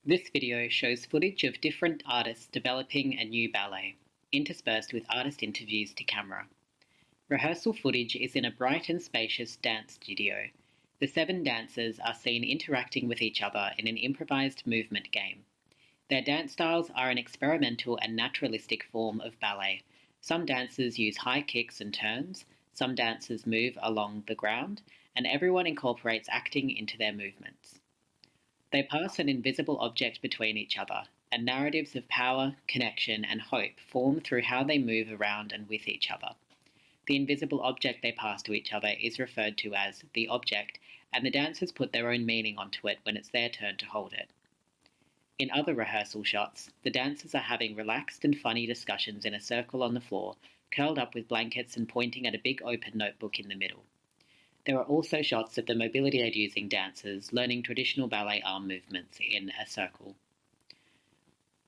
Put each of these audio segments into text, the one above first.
This video shows footage of different artists developing a new ballet, interspersed with artist interviews to camera. Rehearsal footage is in a bright and spacious dance studio. The 7 dancers are seen interacting with each other in an improvised movement game. Their dance styles are an experimental and naturalistic form of ballet. Some dancers use high kicks and turns, some dancers move along the ground, and everyone incorporates acting into their movements. They pass an invisible object between each other, and narratives of power, connection, and hope form through how they move around and with each other. The invisible object they pass to each other is referred to as the object, and the dancers put their own meaning onto it when it's their turn to hold it. In other rehearsal shots, the dancers are having relaxed and funny discussions in a circle on the floor, curled up with blankets and pointing at a big open notebook in the middle. There are also shots of the mobility aid using dancers learning traditional ballet arm movements in a circle.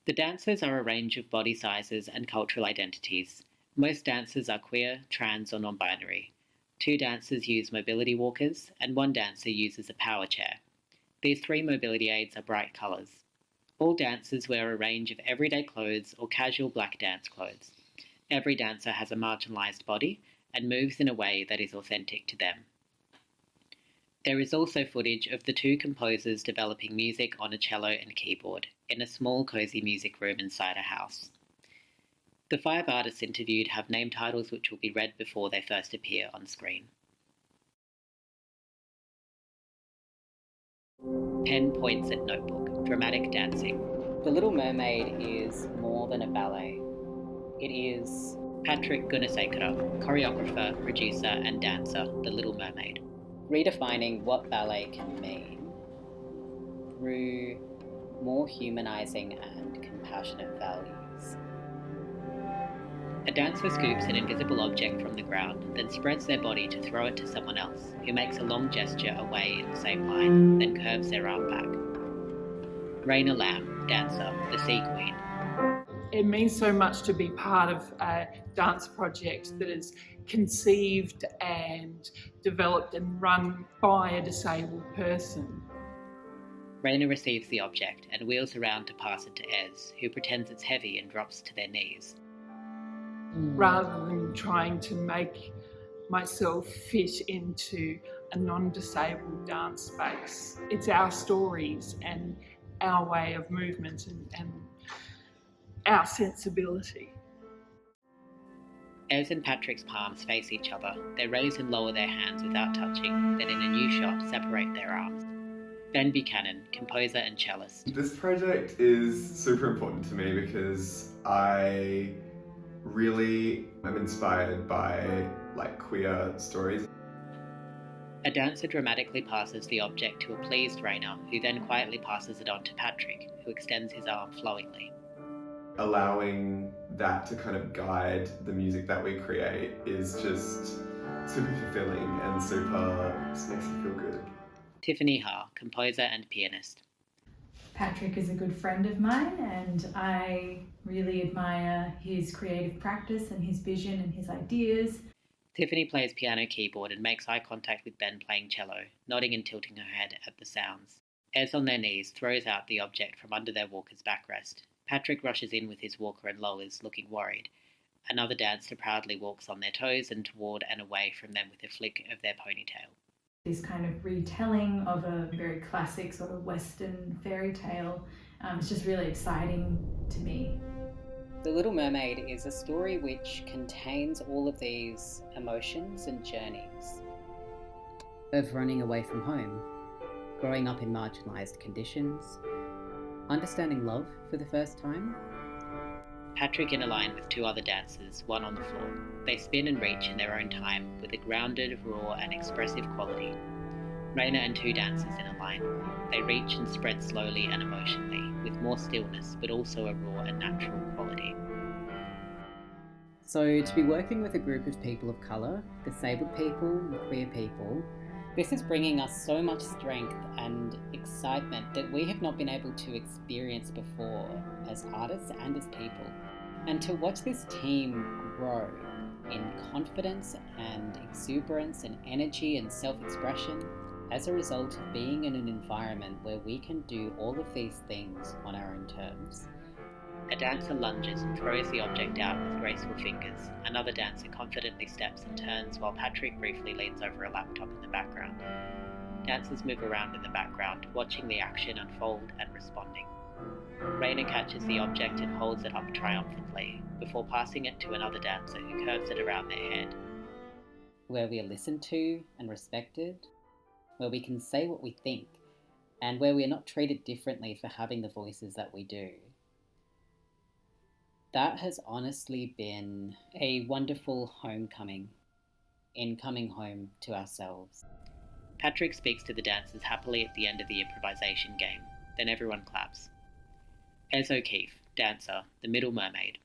The dancers are a range of body sizes and cultural identities. Most dancers are queer, trans, or non-binary. 2 dancers use mobility walkers, and 1 dancer uses a power chair. These 3 mobility aids are bright colours. All dancers wear a range of everyday clothes or casual black dance clothes. Every dancer has a marginalised body and moves in a way that is authentic to them. There is also footage of the 2 composers developing music on a cello and keyboard in a small cosy music room inside a house. The 5 artists interviewed have name titles which will be read before they first appear on screen. 10 points at notebook, dramatic dancing. The Little Mermaid is more than a ballet. It is Patrick Gunasekara, choreographer, producer and dancer, The Little Mermaid. redefining what ballet can mean through more humanising and compassionate values. A dancer scoops an invisible object from the ground, then spreads their body to throw it to someone else, who makes a long gesture away in the same line, then curves their arm back. Raina Lamb, dancer, the Sea Queen. It means so much to be part of a dance project that is conceived and developed and run by a disabled person. Raina receives the object and wheels around to pass it to Ez, who pretends it's heavy and drops to their knees. Rather than trying to make myself fit into a non-disabled dance space. It's our stories and our way of movement and our sensibility. Ez and Patrick's palms face each other. They raise and lower their hands without touching, then in a new shot separate their arms. Ben Buchanan, composer and cellist. This project is super important to me because I really am inspired by queer stories. A dancer dramatically passes the object to a pleased Raina, who then quietly passes it on to Patrick, who extends his arm flowingly. Allowing that to kind of guide the music that we create is just super fulfilling and just makes me feel good. Tiffany Ha, composer and pianist. Patrick is a good friend of mine and I really admire his creative practice and his vision and his ideas. Tiffany plays piano keyboard and makes eye contact with Ben playing cello, nodding and tilting her head at the sounds. Ez on their knees throws out the object from under their walker's backrest. Patrick rushes in with his walker and lowers, looking worried. Another dancer proudly walks on their toes and toward and away from them with a flick of their ponytail. This kind of retelling of a very classic sort of Western fairy tale is just really exciting to me. The Little Mermaid is a story which contains all of these emotions and journeys of running away from home, growing up in marginalised conditions, understanding love for the first time. Patrick in a line with 2 other dancers, one on the floor. They spin and reach in their own time with a grounded, raw and expressive quality. Raina and 2 dancers in a line. They reach and spread slowly and emotionally, with more stillness but also a raw and natural quality. So to be working with a group of people of colour, disabled people and queer people, this is bringing us so much strength and excitement that we have not been able to experience before as artists and as people. And to watch this team grow in confidence and exuberance and energy and self-expression as a result of being in an environment where we can do all of these things on our own terms. A dancer lunges and throws the object out with graceful fingers. Another dancer confidently steps and turns while Patrick briefly leans over a laptop in the background. Dancers move around in the background, watching the action unfold and responding. Raina catches the object and holds it up triumphantly, before passing it to another dancer who curves it around their head. Where we are listened to and respected, where we can say what we think, and where we are not treated differently for having the voices that we do. That has honestly been a wonderful homecoming, in coming home to ourselves. Patrick speaks to the dancers happily at the end of the improvisation game, then everyone claps. Ez O'Keefe, dancer, the Middle Mermaid.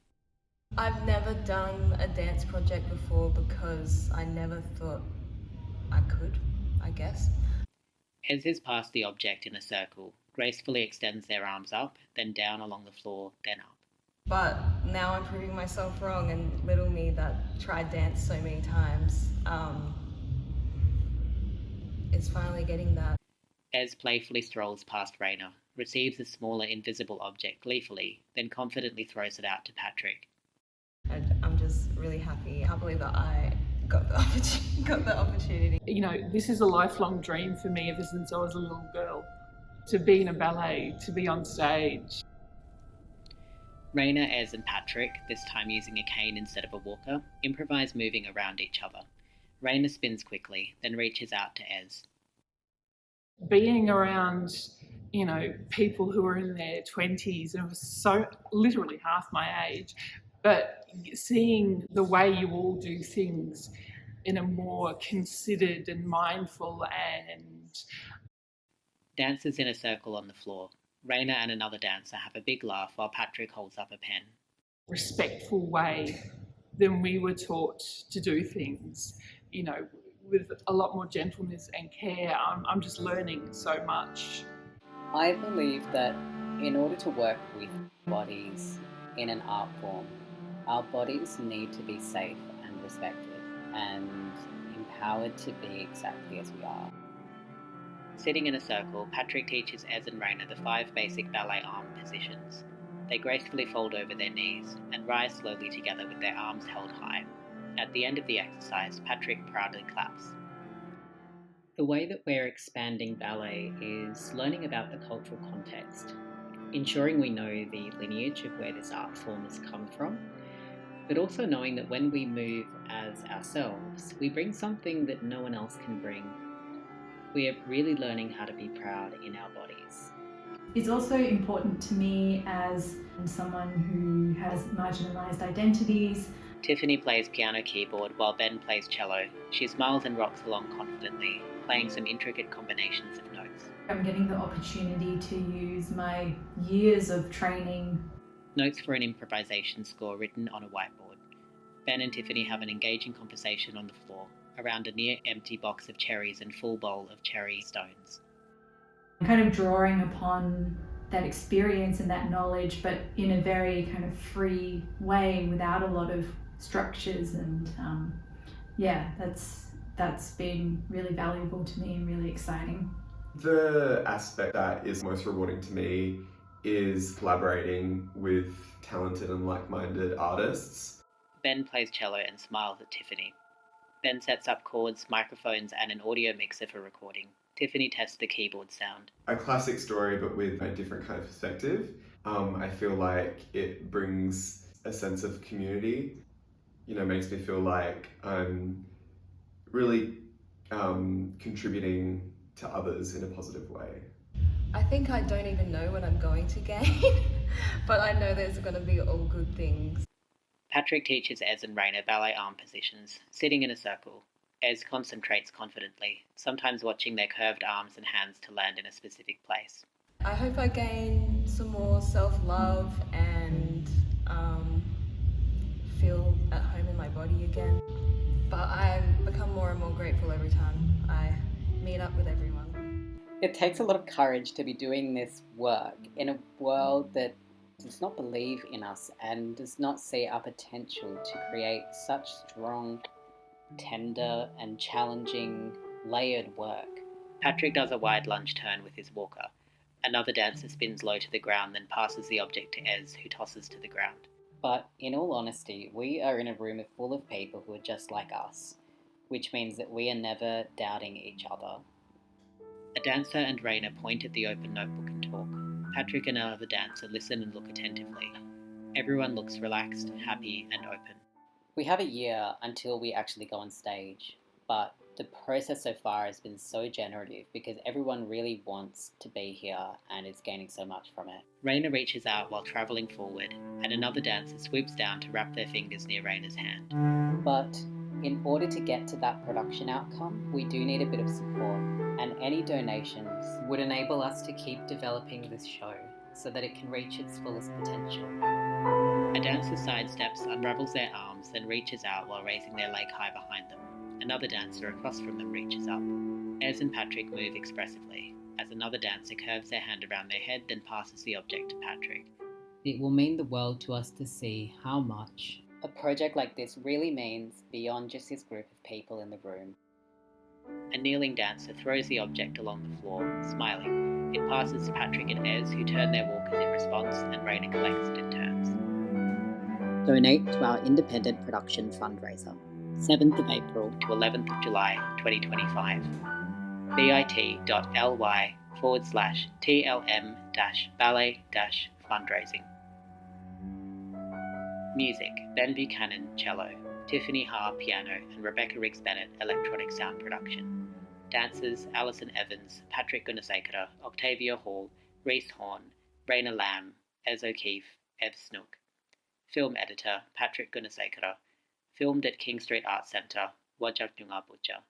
I've never done a dance project before because I never thought I could, I guess. Ez is past the object in a circle, gracefully extends their arms up, then down along the floor, then up. But now I'm proving myself wrong, and little me that tried dance so many times is finally getting that. Ez playfully strolls past Raina, receives a smaller invisible object gleefully, then confidently throws it out to Patrick. I'm just really happy. I can't believe that I got the opportunity. You know, this is a lifelong dream for me ever since I was a little girl, to be in a ballet, to be on stage. Raina, Ez and Patrick, this time using a cane instead of a walker, improvise moving around each other. Raina spins quickly, then reaches out to Ez. Being around, you know, people who are in their 20s, and it was so literally half my age, but seeing the way you all do things in a more considered and mindful and... Dancers in a circle on the floor. Raina and another dancer have a big laugh while Patrick holds up a pen. respectful way than we were taught to do things, you know, with a lot more gentleness and care. I'm just learning so much. I believe that in order to work with bodies in an art form, our bodies need to be safe and respected and empowered to be exactly as we are. Sitting in a circle, Patrick teaches Ez and Raina the 5 basic ballet arm positions. They gracefully fold over their knees and rise slowly together with their arms held high. At the end of the exercise, Patrick proudly claps. The way that we're expanding ballet is learning about the cultural context, ensuring we know the lineage of where this art form has come from, but also knowing that when we move as ourselves, we bring something that no one else can bring. We are really learning how to be proud in our bodies. It's also important to me as someone who has marginalised identities. Tiffany plays piano keyboard while Ben plays cello. She smiles and rocks along confidently, playing some intricate combinations of notes. I'm getting the opportunity to use my years of training. Notes for an improvisation score written on a whiteboard. Ben and Tiffany have an engaging conversation on the floor, around a near-empty box of cherries and full bowl of cherry stones. I'm kind of drawing upon that experience and that knowledge, but in a very kind of free way without a lot of structures, and that's been really valuable to me and really exciting. The aspect that is most rewarding to me is collaborating with talented and like-minded artists. Ben plays cello and smiles at Tiffany. Ben sets up chords, microphones, and an audio mixer for recording. Tiffany tests the keyboard sound. A classic story, but with a different kind of perspective. I feel like it brings a sense of community. You know, makes me feel like I'm really contributing to others in a positive way. I think I don't even know what I'm going to gain, but I know there's going to be all good things. Patrick teaches Ez and Raina ballet arm positions, sitting in a circle. Ez concentrates confidently, sometimes watching their curved arms and hands to land in a specific place. I hope I gain some more self-love and feel at home in my body again. But I become more and more grateful every time I meet up with everyone. It takes a lot of courage to be doing this work in a world that does not believe in us and does not see our potential to create such strong, tender and challenging, layered work. Patrick does a wide lunge turn with his walker. Another dancer spins low to the ground, then passes the object to Ez, who tosses to the ground. But in all honesty, we are in a room full of people who are just like us, which means that we are never doubting each other. A dancer and Raina point at the open notebook and talk. Patrick and another dancer listen and look attentively. Everyone looks relaxed, happy, and open. We have a year until we actually go on stage, but the process so far has been so generative because everyone really wants to be here and is gaining so much from it. Raina reaches out while travelling forward, and another dancer swoops down to wrap their fingers near Raina's hand. But in order to get to that production outcome, we do need a bit of support, and any donations would enable us to keep developing this show so that it can reach its fullest potential. A dancer sidesteps, unravels their arms, then reaches out while raising their leg high behind them. Another dancer across from them reaches up. Ez and Patrick move expressively, as another dancer curves their hand around their head, then passes the object to Patrick. It will mean the world to us to see how much a project like this really means beyond just this group of people in the room. A kneeling dancer throws the object along the floor, smiling. It passes to Patrick and Ez, who turn their walkers in response, and Raina collects it in turns. Donate to our independent production fundraiser, 7th of April to 11th of July 2025. bit.ly/TLM-ballet-fundraising. Music: Ben Buchanan, cello, Tiffany Ha, piano, and Rebecca Riggs-Bennett, electronic sound production. Dancers: Alison Evans, Patrick Gunasekara, Octavia Hall, Reese Horn, Raina Lamb, Ez O'Keefe, Ev Snook. Film editor: Patrick Gunasekara. Filmed at King Street Arts Centre, Wajak Nyunga Butcher.